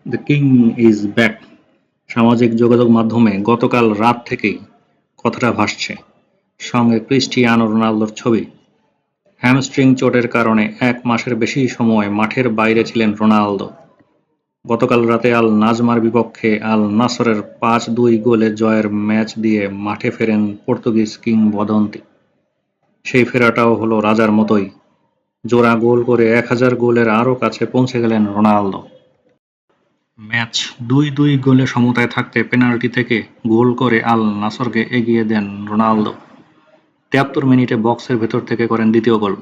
The king is back. সামাজিক যোগাযোগ মাধ্যমে গতকাল রাত থেকেই কথাটা ভাসছে, সঙ্গে ক্রিস্টিয়ানো রোনালদোর ছবি। হ্যামস্ট্রিং চোটের কারণে ১ মাসের বেশি সময় মাঠের বাইরে ছিলেন রোনালদো। গতকাল রাতে আল নাজমার বিপক্ষে আল নাসরের ৫-২ গোলে জয়ের ম্যাচ দিয়ে মাঠে ফেরেন পর্তুগিজ কিংবদন্তি। সেই ফেরাটাও হলো রাজার মতোই, জোড়া গোল করে ১,০০০ গোলের আরও কাছে পৌঁছে গেলেন রোনালদো। ম্যাচ ২-২ গোলে সমতায় থাকতে পেনাল্টি থেকে গোল করে আল নাসরকে এগিয়ে দেন রোনালদো। ৭৩ মিনিটে বক্সের ভেতর থেকে করেন দ্বিতীয় গোল।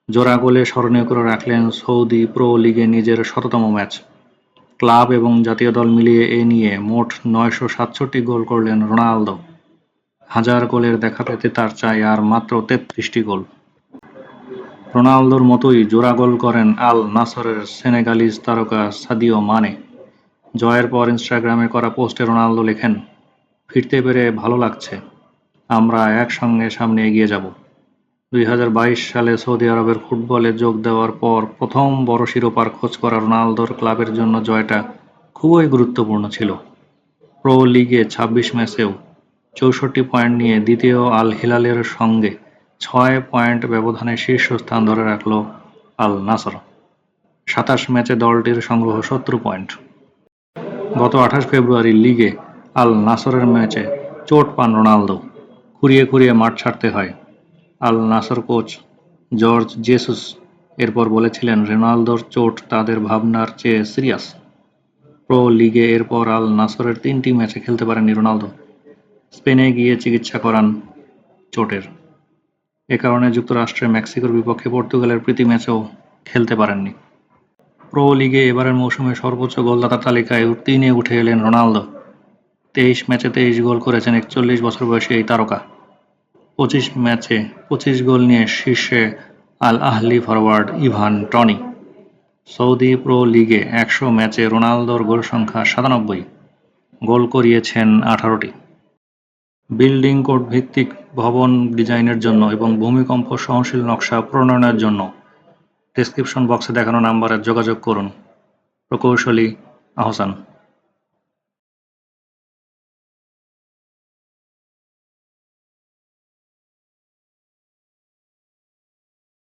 জোড়া গোলে স্মরণীয় করে রাখলেন সৌদি প্রো লিগে নিজের ১০০তম ম্যাচ। ক্লাব এবং জাতীয় দল মিলিয়ে এ নিয়ে মোট ৯৬৭ গোল করলেন রোনালদো। ১,০০০ গোলের দেখা পেতে তার চাই আর মাত্র ৩৩টি গোল। রোনালদোর মতোই জোড়া গোল করেন আল নাসরের সেনেগালিজ তারকা সাদিও মানে। জয়ের পর ইনস্টাগ্রামে করা পোস্টে রোনালদো লেখেন, ফিরতে পেরে ভালো লাগছে, আমরা একসঙ্গে সামনে এগিয়ে যাব। ২০২২ সালে সৌদি আরবের ফুটবলে যোগ দেওয়ার পর প্রথম বড় শিরোপার খোঁজ করা রোনালদোর ক্লাবের জন্য জয়টা খুবই গুরুত্বপূর্ণ ছিল। প্রো লিগে ২৬ ম্যাচেও ৬৪ পয়েন্ট নিয়ে দ্বিতীয় আল হিলালের সঙ্গে ৬ পয়েন্ট ব্যবধানে শীর্ষস্থান ধরে রাখল আল নাসর। ২৭ ম্যাচে দলটির সংগ্রহ ৭০ পয়েন্ট। গত ২৮ ফেব্রুয়ারি লিগে আল নাসরের ম্যাচে চোট পান রোনালদো, খুঁড়িয়ে খুঁড়িয়ে মাঠ ছাড়তে হয়। আল নাসর কোচ জর্জ জেসুস এরপর বলেছিলেন, রোনালদোর চোট তাদের ভাবনার চেয়ে সিরিয়াস। প্রো লিগে এরপর আল নাসরের ৩টি ম্যাচে খেলতে পারেননি রোনালদো। স্পেনে গিয়ে চিকিৎসা করান চোটের। এ কারণে যুক্তরাষ্ট্রে মেক্সিকোর বিপক্ষে পর্তুগালের প্রীতি ম্যাচেও খেলতে পারেননি। প্রো লিগে এবারের মৌসুমে সর্বোচ্চ গোলদাতার তালিকায় ৩-এ উঠে এলেন রোনালদো। ২৩ ম্যাচে ২৩ গোল করেছেন ৪১ বছর বয়সী এই তারকা। ২৫ ম্যাচে ২৫ গোল নিয়ে শীর্ষে Al Ahli forward Ivan Toney. Saudi Pro লিগে ১০০ ম্যাচে রোনালদোর গোল সংখ্যা ৯৭, গোল করিয়েছেন ১৮টি। বিল্ডিং কোড ভিত্তিক ভবন ডিজাইনের জন্য এবং ভূমিকম্প সহনশীল নকশা প্রণয়নের জন্য ডেসক্রিপশন বক্সে দেখানো নাম্বারে যোগাযোগ করুন। প্রকৌশলী আহসান।